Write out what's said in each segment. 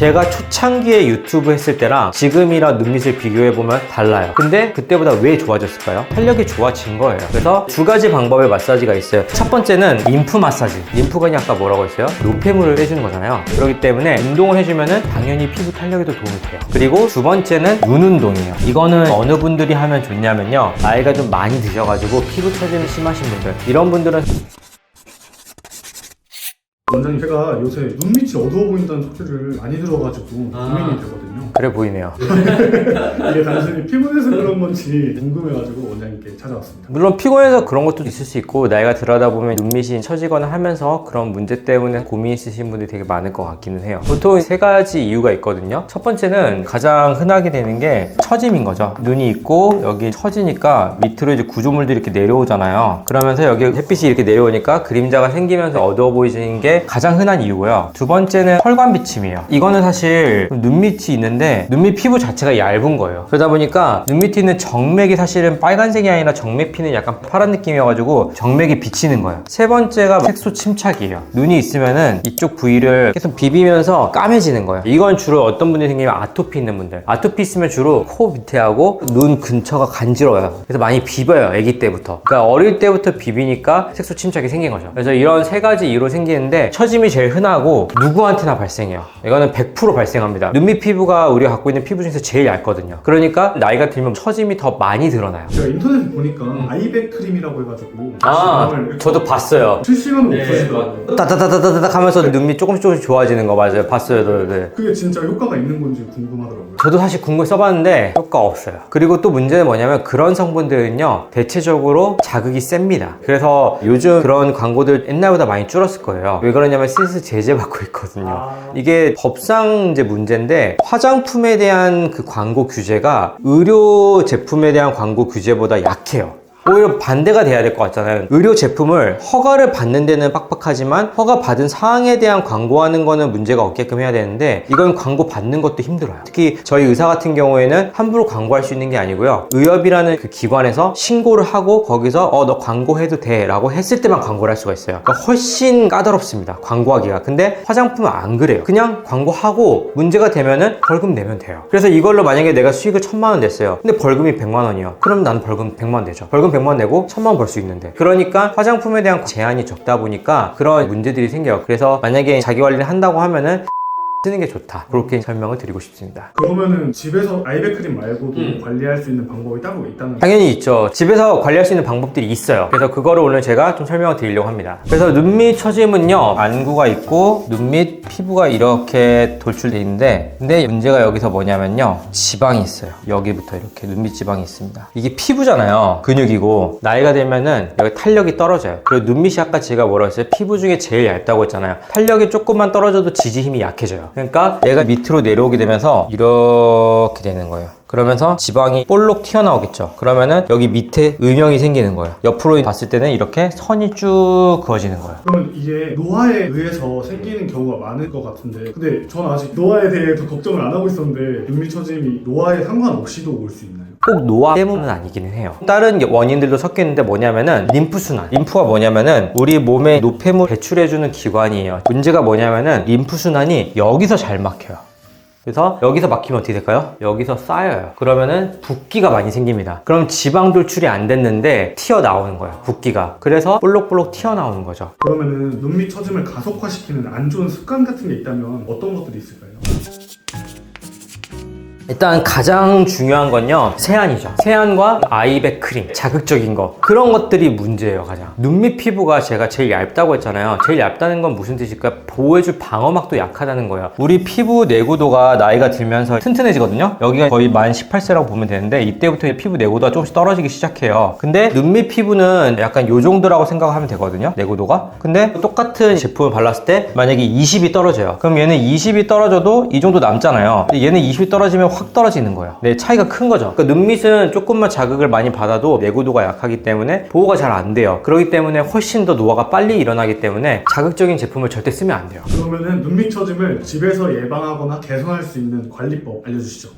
제가 초창기에 유튜브 했을 때랑 지금이랑 눈밑을 비교해보면 달라요. 근데 그때보다 왜 좋아졌을까요? 탄력이 좋아진 거예요. 그래서 두 가지 방법의 마사지가 있어요. 첫 번째는 림프 마사지. 림프가 아까 뭐라고 했어요? 노폐물을 빼주는 거잖아요. 그렇기 때문에 운동을 해주면은 당연히 피부 탄력에도 도움이 돼요. 그리고 두 번째는 눈 운동이에요. 이거는 어느 분들이 하면 좋냐면요, 나이가 좀 많이 드셔가지고 피부 처짐이 심하신 분들, 이런 분들은 원장님, 제가 요새 눈밑이 어두워 보인다는 소리를 많이 들어가지고 고민이 되거든요. 그래 보이네요. 이게 단순히 피곤해서 그런 건지 궁금해가지고 원장님께 찾아왔습니다. 물론 피곤해서 그런 것도 있을 수 있고, 나이가 들어다 보면 눈밑이 처지거나 하면서 그런 문제 때문에 고민 있으신 분들이 되게 많을 것 같기는 해요. 보통 세 가지 이유가 있거든요. 첫 번째는 가장 흔하게 되는 게 처짐인 거죠. 눈이 있고 여기 처지니까 밑으로 이제 구조물들이 이렇게 내려오잖아요. 그러면서 여기 햇빛이 이렇게 내려오니까 그림자가 생기면서 어두워 보이는 게 가장 흔한 이유고요. 두 번째는 혈관 비침이에요. 이거는 사실 눈밑이 있는데 눈밑 피부 자체가 얇은 거예요. 그러다 보니까 눈밑에 있는 정맥이 사실은 빨간색이 아니라 정맥피는 약간 파란 느낌이어가지고 정맥이 비치는 거예요. 세 번째가 색소 침착이에요. 눈이 있으면은 이쪽 부위를 계속 비비면서 까매지는 거예요. 이건 주로 어떤 분들이 생기면 아토피 있는 분들, 아토피 있으면 주로 코 밑에 하고 눈 근처가 간지러워요. 그래서 많이 비벼요, 아기 때부터. 그러니까 어릴 때부터 비비니까 색소 침착이 생긴 거죠. 그래서 이런 세 가지 이유로 생기는데 처짐이 제일 흔하고 누구한테나 발생해요. 이거는 100% 발생합니다. 눈밑 피부가 우리가 갖고 있는 피부 중에서 제일 얇거든요. 그러니까 나이가 들면 처짐이 더 많이 드러나요. 제가 인터넷에 보니까 아이백 크림이라고 해가지고 저도 봤어요. 실시간으로 없어지더라고요. 따다다다다닥 하면서 눈밑 조금씩 좋아지는 거 맞아요. 봤어요. 네. 그게 진짜 효과가 있는 건지 궁금하더라고요. 저도 사실 궁금해 써봤는데 효과 없어요. 그리고 또 문제는 뭐냐면 그런 성분들은요, 대체적으로 자극이 셉니다. 그래서 요즘 그런 광고들 옛날보다 많이 줄었을 거예요. 왜 그러냐면 슬슬 제재 받고 있거든요. 이게 법상 이제 문제인데, 화장품에 대한 그 광고 규제가 의료 제품에 대한 광고 규제보다 약해요. 오히려 반대가 돼야 될 것 같잖아요. 의료 제품을 허가를 받는 데는 빡빡하지만 허가 받은 사항에 대한 광고하는 거는 문제가 없게끔 해야 되는데, 이건 광고 받는 것도 힘들어요. 특히 저희 의사 같은 경우에는 함부로 광고할 수 있는 게 아니고요, 의협이라는 그 기관에서 신고를 하고 거기서 너 광고해도 돼 라고 했을 때만 광고를 할 수가 있어요. 그러니까 훨씬 까다롭습니다, 광고하기가. 근데 화장품은 안 그래요. 그냥 광고하고 문제가 되면은 벌금 내면 돼요. 그래서 이걸로 만약에 내가 수익을 1000만 원 냈어요. 근데 벌금이 100만 원이요. 그럼 난 벌금 100만 원 내죠. 벌금 100만 원 내고 1000만 원 벌 수 있는데. 그러니까 화장품에 대한 제한이 적다 보니까 그런 문제들이 생겨요. 그래서 만약에 자기 관리를 한다고 하면은 쓰는 게 좋다, 그렇게 설명을 드리고 싶습니다. 그러면은 집에서 아이백 크림 말고도 관리할 수 있는 방법이 따로 있다는 거예요? 당연히 있죠. 집에서 관리할 수 있는 방법들이 있어요. 그래서 그거를 오늘 제가 좀 설명을 드리려고 합니다. 그래서 눈밑 처짐은요, 안구가 있고 눈밑 피부가 이렇게 돌출돼 있는데, 근데 문제가 여기서 뭐냐면요, 지방이 있어요. 여기부터 이렇게 눈밑 지방이 있습니다. 이게 피부잖아요, 근육이고. 나이가 들면은 여기 탄력이 떨어져요. 그리고 눈밑이 아까 제가 뭐라고 했어요? 피부 중에 제일 얇다고 했잖아요. 탄력이 조금만 떨어져도 지지 힘이 약해져요. 그러니까 얘가 밑으로 내려오게 되면서 이렇게 되는 거예요. 그러면서 지방이 볼록 튀어나오겠죠. 그러면은 여기 밑에 음영이 생기는 거예요. 옆으로 봤을 때는 이렇게 선이 쭉 그어지는 거예요. 그러면 이게 노화에 의해서 생기는 경우가 많을 것 같은데, 근데 전 아직 노화에 대해서 걱정을 안 하고 있었는데 눈밑 처짐이 노화에 상관없이도 올 수 있나요? 꼭 노화 때문은 아니기는 해요. 다른 원인들도 섞여 있는데 뭐냐면은 림프순환. 림프가 뭐냐면은 우리 몸에 노폐물 배출해주는 기관이에요. 문제가 뭐냐면은 림프순환이 여기서 잘 막혀요. 그래서 여기서 막히면 어떻게 될까요? 여기서 쌓여요. 그러면은 붓기가 많이 생깁니다. 그럼 지방 돌출이 안 됐는데 튀어나오는 거예요, 붓기가. 그래서 볼록볼록 튀어나오는 거죠. 그러면은 눈밑 처짐을 가속화시키는 안 좋은 습관 같은 게 있다면 어떤 것들이 있을까요? 일단 가장 중요한 건요, 세안이죠. 세안과 아이백 크림, 자극적인 거, 그런 것들이 문제예요. 가장 눈밑 피부가 제가 제일 얇다고 했잖아요. 제일 얇다는 건 무슨 뜻일까? 보호해줄 방어막도 약하다는 거예요. 우리 피부 내구도가 나이가 들면서 튼튼해지거든요. 여기가 거의 만 18세라고 보면 되는데, 이때부터 피부 내구도가 조금씩 떨어지기 시작해요. 근데 눈밑 피부는 약간 요 정도라고 생각하면 되거든요, 내구도가. 근데 똑같은 제품을 발랐을 때 만약에 20이 떨어져요. 그럼 얘는 20이 떨어져도 이 정도 남잖아요. 얘는 20이 떨어지면 확 떨어지는 거예요. 네, 차이가 큰 거죠. 그러니까 눈밑은 조금만 자극을 많이 받아도 내구도가 약하기 때문에 보호가 잘 안 돼요. 그렇기 때문에 훨씬 더 노화가 빨리 일어나기 때문에 자극적인 제품을 절대 쓰면 안 돼요. 그러면은 눈밑 처짐을 집에서 예방하거나 개선할 수 있는 관리법 알려주시죠.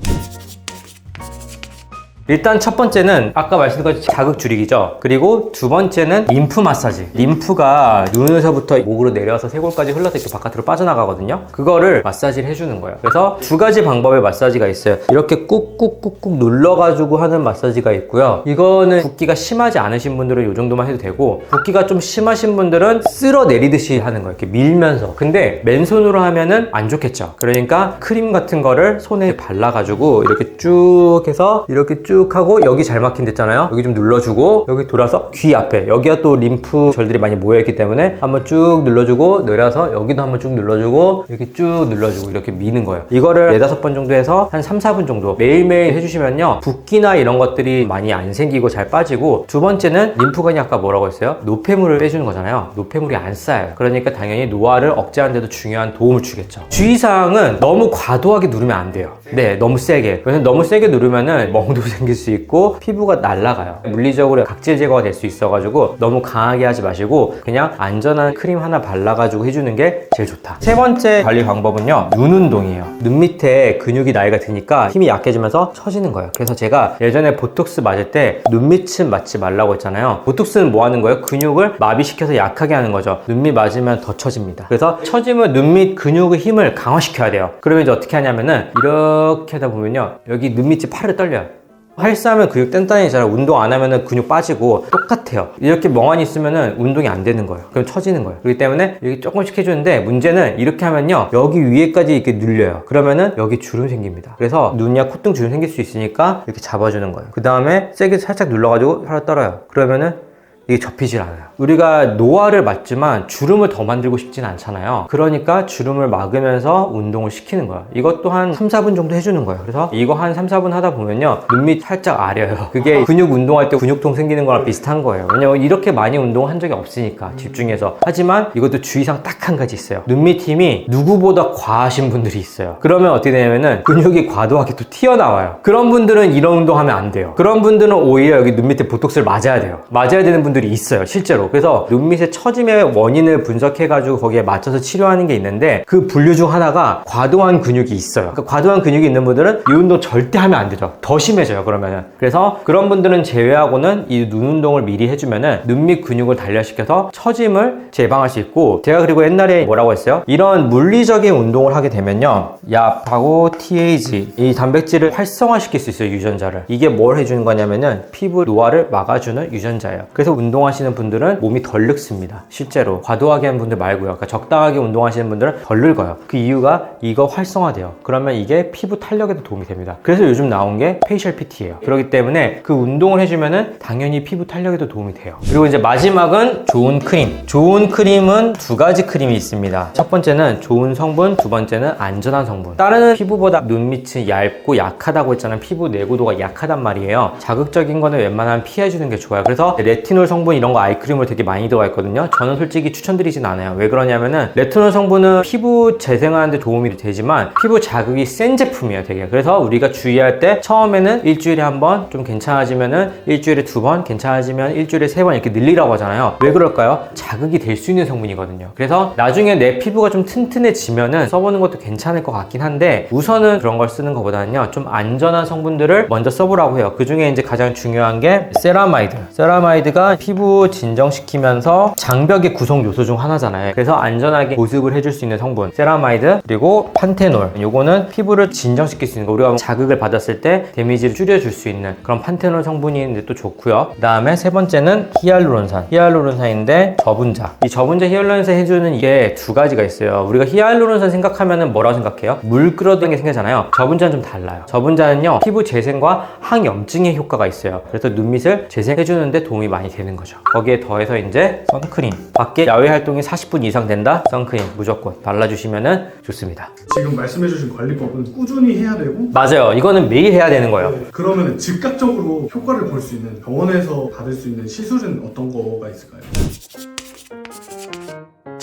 일단 첫 번째는 아까 말씀드린 것처럼 자극 줄이기죠. 그리고 두 번째는 림프 마사지. 림프가 눈에서부터 목으로 내려서 쇄골까지 흘러서 이렇게 바깥으로 빠져나가거든요. 그거를 마사지를 해주는 거예요. 그래서 두 가지 방법의 마사지가 있어요. 이렇게 꾹꾹꾹꾹 눌러가지고 하는 마사지가 있고요. 이거는 붓기가 심하지 않으신 분들은 이 정도만 해도 되고, 붓기가 좀 심하신 분들은 쓸어 내리듯이 하는 거예요. 이렇게 밀면서. 근데 맨손으로 하면은 안 좋겠죠. 그러니까 크림 같은 거를 손에 발라가지고 이렇게 쭉 해서 이렇게 쭉 하고, 여기 잘 막힌 데 있잖아요. 여기 좀 눌러주고, 여기 돌아서 귀 앞에, 여기가 또 림프 절들이 많이 모여있기 때문에 한번 쭉 눌러주고, 내려서 여기도 한번 쭉 눌러주고, 이렇게 쭉 눌러주고, 이렇게 미는 거예요. 이거를 4-5번 정도 해서 한 3-4분 정도 매일매일 해주시면요, 붓기나 이런 것들이 많이 안 생기고 잘 빠지고, 두 번째는 림프관이 아까 뭐라고 했어요? 노폐물을 빼주는 거잖아요. 노폐물이 안 쌓여요. 그러니까 당연히 노화를 억제하는 데도 중요한 도움을 주겠죠. 주의사항은 너무 과도하게 누르면 안 돼요. 네, 너무 세게. 왜냐면 너무 세게 누르면은 멍도 생길 수 있고 피부가 날아가요. 물리적으로 각질 제거가 될 수 있어가지고 너무 강하게 하지 마시고 그냥 안전한 크림 하나 발라가지고 해주는 게 제일 좋다. 세 번째 관리 방법은요, 눈 운동이에요. 눈 밑에 근육이 나이가 드니까 힘이 약해지면서 처지는 거예요. 그래서 제가 예전에 보톡스 맞을 때 눈밑은 맞지 말라고 했잖아요. 보톡스는 뭐 하는 거예요? 근육을 마비시켜서 약하게 하는 거죠. 눈밑 맞으면 더 처집니다. 그래서 처지면 눈밑 근육의 힘을 강화시켜야 돼요. 그러면 이제 어떻게 하냐면은 이렇게 하다 보면요, 여기 눈밑이 파르르 떨려요. 헬스하면 근육 단단해지잖아요. 운동 안 하면은 근육 빠지고 똑같아요. 이렇게 멍하니 있으면은 운동이 안 되는 거예요. 그럼 처지는 거예요. 그렇기 때문에 이렇게 조금씩 해주는데, 문제는 이렇게 하면요, 여기 위에까지 이렇게 눌려요. 그러면은 여기 주름 생깁니다. 그래서 눈이나 콧등 주름 생길 수 있으니까 이렇게 잡아주는 거예요. 그 다음에 세게 살짝 눌러가지고 팔을 떨어요. 그러면은 이게 접히질 않아요. 우리가 노화를 맞지만 주름을 더 만들고 싶진 않잖아요. 그러니까 주름을 막으면서 운동을 시키는 거예요. 이것도 한 3-4분 정도 해주는 거예요. 그래서 이거 한 3-4분 하다 보면요, 눈밑 살짝 아려요. 그게 근육 운동할 때 근육통 생기는 거랑 비슷한 거예요. 왜냐면 이렇게 많이 운동한 적이 없으니까, 집중해서. 하지만 이것도 주의사항 딱 한 가지 있어요. 눈밑 힘이 누구보다 과하신 분들이 있어요. 그러면 어떻게 되냐면은 근육이 과도하게 또 튀어나와요. 그런 분들은 이런 운동하면 안 돼요. 그런 분들은 오히려 여기 눈밑에 보톡스를 맞아야 돼요. 맞아야 되는 분들이 있어요, 실제로. 그래서 눈밑의 처짐의 원인을 분석해가지고 거기에 맞춰서 치료하는 게 있는데, 그 분류 중 하나가 과도한 근육이 있어요. 그러니까 과도한 근육이 있는 분들은 이 운동 절대 하면 안 되죠. 더 심해져요, 그러면은. 그래서 그런 분들은 제외하고는 이 눈 운동을 미리 해주면은 눈밑 근육을 단련시켜서 처짐을 예방할 수 있고, 제가 그리고 옛날에 뭐라고 했어요? 이런 물리적인 운동을 하게 되면요, 얍하고 TAG, 이 단백질을 활성화시킬 수 있어요, 유전자를. 이게 뭘 해주는 거냐면은 피부 노화를 막아주는 유전자예요. 그래서 운동하시는 분들은 몸이 덜 늙습니다. 실제로 과도하게 하는 분들 말고요. 그러니까 적당하게 운동하시는 분들은 덜 늙어요. 그 이유가 이거 활성화돼요. 그러면 이게 피부 탄력에도 도움이 됩니다. 그래서 요즘 나온 게 페이셜 PT예요. 그렇기 때문에 그 운동을 해주면은 당연히 피부 탄력에도 도움이 돼요. 그리고 이제 마지막은 좋은 크림. 좋은 크림은 두 가지 크림이 있습니다. 첫 번째는 좋은 성분, 두 번째는 안전한 성분. 다른 피부보다 눈밑이 얇고 약하다고 했잖아요. 피부 내구도가 약하단 말이에요. 자극적인 거는 웬만하면 피해주는 게 좋아요. 그래서 레티놀 성분 이런 거 아이크림으로 되게 많이 들어가 있거든요. 저는 솔직히 추천드리진 않아요. 왜 그러냐면은 레티놀 성분은 피부 재생하는데 도움이 되지만 피부 자극이 센 제품이에요, 되게. 그래서 우리가 주의할 때 처음에는 일주일에 한 번, 좀 괜찮아지면은 일주일에 2번, 괜찮아지면 일주일에 3번 이렇게 늘리라고 하잖아요. 왜 그럴까요? 자극이 될 수 있는 성분이거든요. 그래서 나중에 내 피부가 좀 튼튼해지면은 써보는 것도 괜찮을 것 같긴 한데, 우선은 그런 걸 쓰는 것보다는요, 좀 안전한 성분들을 먼저 써보라고 해요. 그 중에 이제 가장 중요한 게 세라마이드. 세라마이드가 피부 진정시키면서 장벽의 구성 요소 중 하나잖아요. 그래서 안전하게 보습을 해줄 수 있는 성분 세라마이드, 그리고 판테놀. 요거는 피부를 진정시킬 수 있는 거, 우리가 자극을 받았을 때 데미지를 줄여줄 수 있는 그런 판테놀 성분이 있는데 또 좋고요. 그 다음에 세 번째는 히알루론산. 히알루론산인데 저분자. 이 저분자 히알루론산 해주는 이게 두 가지가 있어요. 우리가 히알루론산 생각하면은 뭐라고 생각해요? 물 끓어드는 게 생각하잖아요. 저분자는 좀 달라요. 저분자는요, 피부 재생과 항염증의 효과가 있어요. 그래서 눈밑을 재생해주는데 도움이 많이 되는 거죠. 거기에 더해서 이제 선크림. 밖에 야외 활동이 40분 이상 된다? 선크림 무조건 발라주시면 좋습니다. 지금 말씀해주신 관리법은 꾸준히 해야 되고, 맞아요. 이거는 매일 해야 되는 거예요. 그러면 즉각적으로 효과를 볼 수 있는, 병원에서 받을 수 있는 시술은 어떤 거가 있을까요?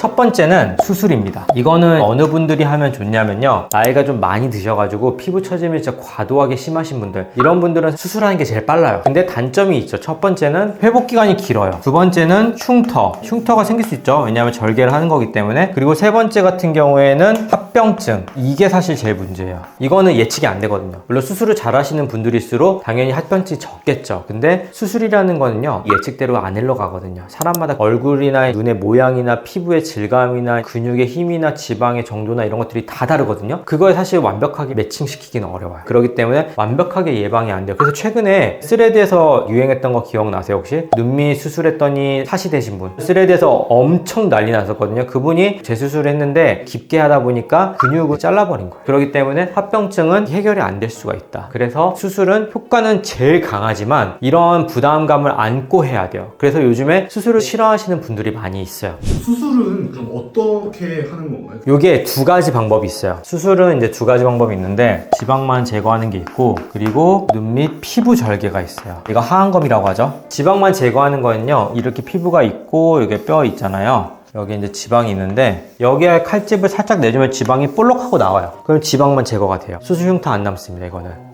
첫 번째는 수술입니다. 이거는 어느 분들이 하면 좋냐면요, 나이가 좀 많이 드셔가지고 피부 처짐이 진짜 과도하게 심하신 분들, 이런 분들은 수술하는 게 제일 빨라요. 근데 단점이 있죠. 첫 번째는 회복 기간이 길어요. 두 번째는 흉터가 생길 수 있죠. 왜냐하면 절개를 하는 거기 때문에. 그리고 세 번째 같은 경우에는 합병증, 이게 사실 제일 문제예요. 이거는 예측이 안 되거든요. 물론 수술을 잘 하시는 분들일수록 당연히 합병증이 적겠죠. 근데 수술이라는 거는요, 예측대로 안 흘러가거든요. 사람마다 얼굴이나 눈의 모양이나 피부의 질감이나 근육의 힘이나 지방의 정도나 이런 것들이 다 다르거든요. 그걸 사실 완벽하게 매칭시키기는 어려워요. 그렇기 때문에 완벽하게 예방이 안 돼요. 그래서 최근에 스레드에서 유행했던 거 기억나세요 혹시? 눈밑 수술했더니 사시 되신 분, 스레드에서 엄청 난리 났었거든요. 그분이 재수술을 했는데 깊게 하다 보니까 근육을 잘라버린 거예요. 그렇기 때문에 합병증은 해결이 안 될 수가 있다. 그래서 수술은 효과는 제일 강하지만 이런 부담감을 안고 해야 돼요. 그래서 요즘에 수술을 싫어하시는 분들이 많이 있어요. 수술은 그럼 어떻게 하는 건가요? 요게 두 가지 방법이 있어요. 수술은 이제 두 가지 방법이 있는데, 지방만 제거하는 게 있고, 그리고 눈 밑 피부 절개가 있어요. 이거 하안검이라고 하죠. 지방만 제거하는 거는요, 이렇게 피부가 있고 여기 뼈 있잖아요. 여기 이제 지방이 있는데, 여기에 칼집을 살짝 내주면 지방이 볼록하고 나와요. 그럼 지방만 제거가 돼요. 수술 흉터 안 남습니다.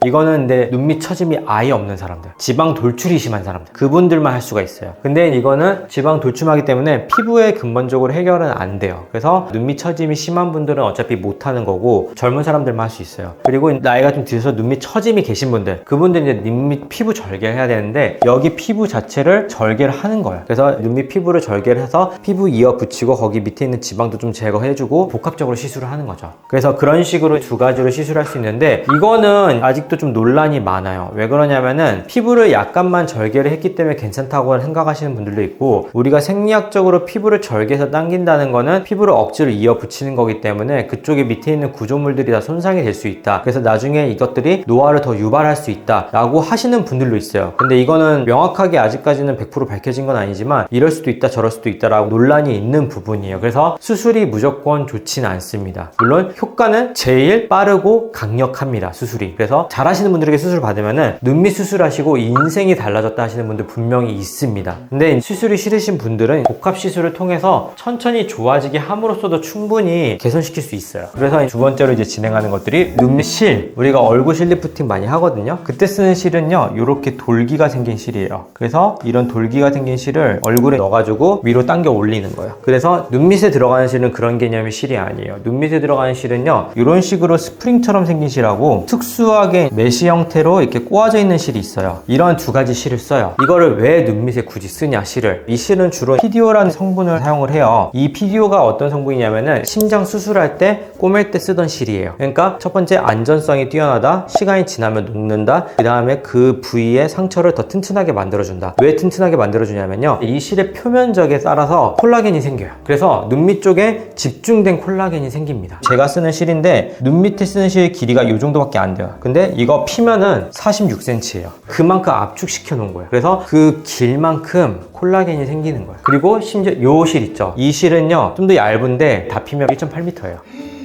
이거는 근데 눈밑 처짐이 아예 없는 사람들, 지방 돌출이 심한 사람들, 그분들만 할 수가 있어요. 근데 이거는 지방 돌출하기 때문에 피부에 근본적으로 해결은 안 돼요. 그래서 눈밑 처짐이 심한 분들은 어차피 못 하는 거고, 젊은 사람들만 할 수 있어요. 그리고 나이가 좀 드셔서 눈밑 처짐이 계신 분들, 그분들은 이제 눈밑 피부 절개를 해야 되는데, 여기 피부 자체를 절개를 하는 거예요. 그래서 눈밑 피부를 절개를 해서 피부 이어 붙이고 거기 밑에 있는 지방도 좀 제거해주고 복합적으로 시술을 하는 거죠. 그래서 그런 식으로 두 가지로 시술할 수 있는데, 이거는 아직도 좀 논란이 많아요. 왜 그러냐면은 피부를 약간만 절개를 했기 때문에 괜찮다고 생각하시는 분들도 있고, 우리가 생리학적으로 피부를 절개해서 당긴다는 거는 피부를 억지로 이어 붙이는 거기 때문에 그쪽에 밑에 있는 구조물들이 다 손상이 될 수 있다. 그래서 나중에 이것들이 노화를 더 유발할 수 있다 라고 하시는 분들도 있어요. 근데 이거는 명확하게 아직까지는 100% 밝혀진 건 아니지만, 이럴 수도 있다 저럴 수도 있다 라고 논란이 있는 부분이에요. 그래서 수술이 무조건 좋지는 않습니다. 물론 효과는 제일 빠르고 강력합니다, 수술이. 그래서 잘하시는 분들에게 수술 받으면은 눈밑 수술하시고 인생이 달라졌다 하시는 분들 분명히 있습니다. 근데 수술이 싫으신 분들은 복합 시술을 통해서 천천히 좋아지게 함으로써도 충분히 개선시킬 수 있어요. 그래서 두 번째로 이제 진행하는 것들이 눈밑 실. 우리가 얼굴 실 리프팅 많이 하거든요. 그때 쓰는 실은요, 이렇게 돌기가 생긴 실이에요. 그래서 이런 돌기가 생긴 실을 얼굴에 넣어가지고 위로 당겨 올리는 거예요. 그래서 눈밑에 들어가는 실은 그런 개념의 실이 아니에요. 눈밑에 들어가는 실은요, 이런 식으로 스프링처럼 생긴 실하고 특수하게 메시 형태로 이렇게 꼬아져 있는 실이 있어요. 이런 두 가지 실을 써요. 이거를 왜 눈밑에 굳이 쓰냐, 실을. 이 실은 주로 PDO라는 성분을 사용을 해요. 이 PDO가 어떤 성분이냐면은 심장 수술할 때 꼬맬 때 쓰던 실이에요. 그러니까 첫 번째, 안전성이 뛰어나다, 시간이 지나면 녹는다, 그 다음에 그 부위의 상처를 더 튼튼하게 만들어준다. 왜 튼튼하게 만들어주냐면요, 이 실의 표면적에 따라서 콜라겐이 생겨요. 그래서 눈밑 쪽에 집중된 콜라겐이 생깁니다. 제가 쓰는 실인데 눈 밑에 쓰는 실 길이가 이 정도밖에 안 돼요. 근데 이거 피면은 46cm예요. 그만큼 압축시켜 놓은 거예요. 그래서 그 길만큼 콜라겐이 생기는 거예요. 그리고 심지어 요 실 있죠, 이 실은요 좀 더 얇은데 다 피면 1.8m예요.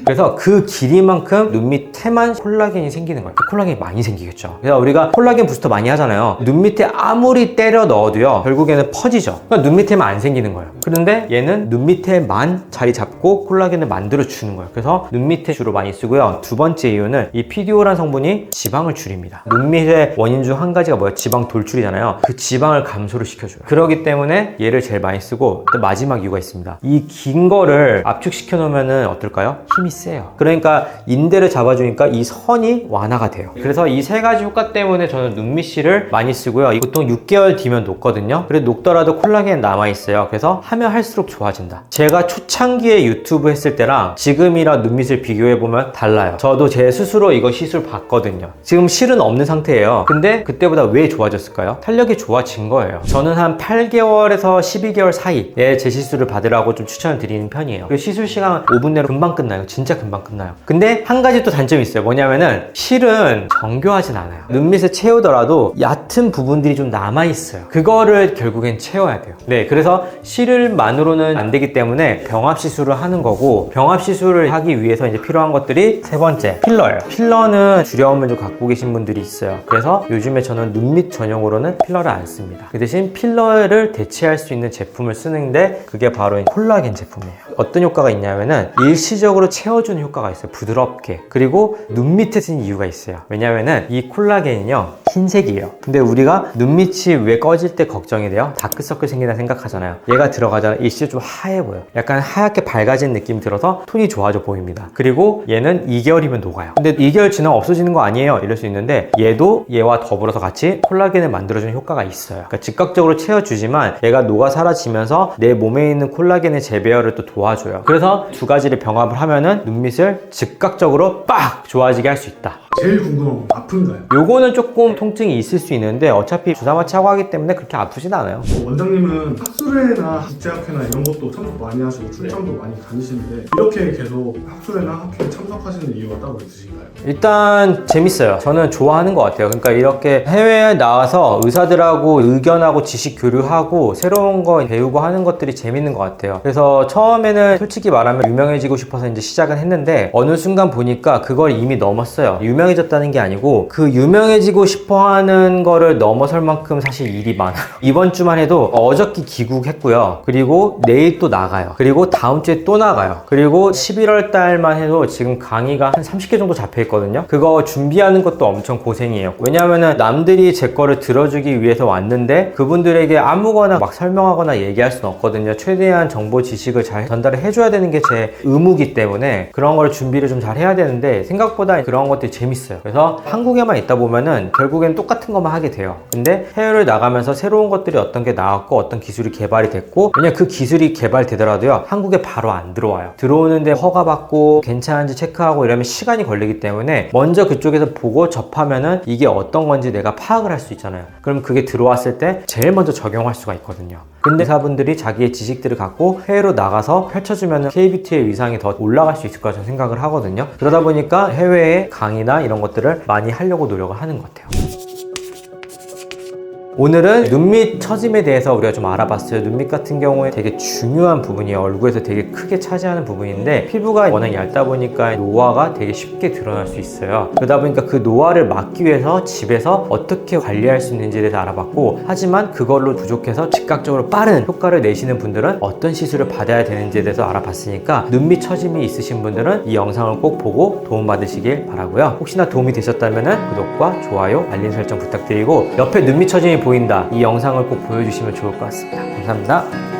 그래서 그 길이만큼 눈 밑에만 콜라겐이 생기는 거예요. 콜라겐이 많이 생기겠죠. 그래서 우리가 콜라겐 부스터 많이 하잖아요. 눈 밑에 아무리 때려 넣어도요, 결국에는 퍼지죠. 그러니까 눈 밑에만 안 생기는 거예요. 그런데 얘는 눈 밑에만 자리 잡고 콜라겐을 만들어 주는 거예요. 그래서 눈 밑에 주로 많이 쓰고요. 두 번째 이유는 이 PDO라는 성분이 지방을 줄입니다. 눈 밑의 원인 중 한 가지가 뭐예요? 지방 돌출이잖아요. 그 지방을 감소를 시켜줘요. 그렇기 때문에 얘를 제일 많이 쓰고, 또 마지막 이유가 있습니다. 이 긴 거를 압축시켜 놓으면은 어떨까요? 힘이 세요. 그러니까 인대를 잡아주니까 이 선이 완화가 돼요. 그래서 이 세 가지 효과 때문에 저는 눈밑실을 많이 쓰고요. 이 보통 6개월 뒤면 녹거든요. 그래도 녹더라도 콜라겐 남아있어요. 그래서 하면 할수록 좋아진다. 제가 초창기에 유튜브 했을 때랑 지금이랑 눈밑을 비교해보면 달라요. 저도 제 스스로 이거 시술 봤거든요. 지금 실은 없는 상태예요. 근데 그때보다 왜 좋아졌을까요? 탄력이 좋아진 거예요. 저는 한 8개월에서 12개월 사이에 제 시술을 받으라고 좀 추천을 드리는 편이에요. 그리고 시술 시간 5분 내로 금방 끝나요. 진짜 진짜 금방 끝나요. 근데 한 가지 또 단점이 있어요. 뭐냐면은 실은 정교하진 않아요. 눈밑을 채우더라도 얕은 부분들이 좀 남아있어요. 그거를 결국엔 채워야 돼요. 네, 그래서 실을만으로는 안 되기 때문에 병합 시술을 하는 거고, 병합 시술을 하기 위해서 이제 필요한 것들이 세 번째, 필러예요. 필러는 두려움을 좀 갖고 계신 분들이 있어요. 그래서 요즘에 저는 눈밑 전용으로는 필러를 안 씁니다. 그 대신 필러를 대체할 수 있는 제품을 쓰는데 그게 바로 콜라겐 제품이에요. 어떤 효과가 있냐면은 일시적으로 채워주는 효과가 있어요. 부드럽게. 그리고 눈 밑에 쓰는 이유가 있어요. 왜냐면은 이 콜라겐이요, 흰색이에요. 근데 우리가 눈밑이 왜 꺼질 때 걱정이 돼요? 다크서클 생긴다 생각하잖아요. 얘가 들어가잖아요. 일시 좀 하얘 보여. 약간 하얗게 밝아진 느낌이 들어서 톤이 좋아져 보입니다. 그리고 얘는 2개월이면 녹아요. 근데 2개월 지나면 없어지는 거 아니에요, 이럴 수 있는데 얘도 얘와 더불어서 같이 콜라겐을 만들어주는 효과가 있어요. 그러니까 즉각적으로 채워주지만 얘가 녹아 사라지면서 내 몸에 있는 콜라겐의 재배열을 또 도와줘요. 그래서 두 가지를 병합을 하면은 눈밑을 즉각적으로 빡 좋아지게 할 수 있다. 제일 궁금한 건 아픈가요? 요거는 조금 통증이 있을 수 있는데 어차피 주사 맞추고 하기 때문에 그렇게 아프진 않아요. 원장님은 학술회나 국제학회나 이런 것도 참석 많이 하시고 출장도 많이 다니시는데 이렇게 계속 학술회나 학회에 참석하시는 이유가 따로 있으신가요? 일단 재밌어요. 저는 좋아하는 것 같아요. 그러니까 이렇게 해외에 나와서 의사들하고 의견하고 지식 교류하고 새로운 거 배우고 하는 것들이 재밌는 것 같아요. 그래서 처음에는 솔직히 말하면 유명해지고 싶어서 이제 시작은 했는데 어느 순간 보니까 그걸 이미 넘었어요. 유명해졌다는 게 아니고 그 유명해지고 싶어 하는 거를 넘어설 만큼 사실 일이 많아요. 이번 주만 해도 어저께 귀국했고요. 그리고 내일 또 나가요. 그리고 다음 주에 또 나가요. 그리고 11월 달만 해도 지금 강의가 한 30개 정도 잡혀 있거든요. 그거 준비하는 것도 엄청 고생이에요. 왜냐면은 남들이 제 거를 들어주기 위해서 왔는데 그분들에게 아무거나 막 설명하거나 얘기할 수는 없거든요. 최대한 정보 지식을 잘 전달을 해줘야 되는 게 제 의무이기 때문에 그런 걸 준비를 좀 잘 해야 되는데 생각보다 그런 것들이 재밌어요. 그래서 한국에만 있다 보면은 결국엔 똑같은 것만 하게 돼요. 근데 해외를 나가면서 새로운 것들이 어떤 게 나왔고 어떤 기술이 개발이 됐고, 왜냐면 그 기술이 개발되더라도요 한국에 바로 안 들어와요. 들어오는데 허가받고 괜찮은지 체크하고 이러면 시간이 걸리기 때문에 먼저 그쪽에서 보고 접하면은 이게 어떤 건지 내가 파악을 할 수 있잖아요. 그럼 그게 들어왔을 때 제일 먼저 적용할 수가 있거든요. 근데 의사분들이 자기의 지식들을 갖고 해외로 나가서 펼쳐주면 KBT의 위상이 더 올라갈 수 있을 거라 저는 생각을 하거든요. 그러다 보니까 해외에 강의나 이런 것들을 많이 하려고 노력을 하는 것 같아요. 오늘은 눈밑 처짐에 대해서 우리가 좀 알아봤어요. 눈밑 같은 경우에 되게 중요한 부분이에요. 얼굴에서 되게 크게 차지하는 부분인데 피부가 워낙 얇다 보니까 노화가 되게 쉽게 드러날 수 있어요. 그러다 보니까 그 노화를 막기 위해서 집에서 어떻게 관리할 수 있는지에 대해서 알아봤고, 하지만 그걸로 부족해서 즉각적으로 빠른 효과를 내시는 분들은 어떤 시술을 받아야 되는지에 대해서 알아봤으니까 눈밑 처짐이 있으신 분들은 이 영상을 꼭 보고 도움받으시길 바라고요. 혹시나 도움이 되셨다면 구독과 좋아요, 알림 설정 부탁드리고 옆에 눈밑 처짐이 보인다, 이 영상을 꼭 보여주시면 좋을 것 같습니다. 감사합니다.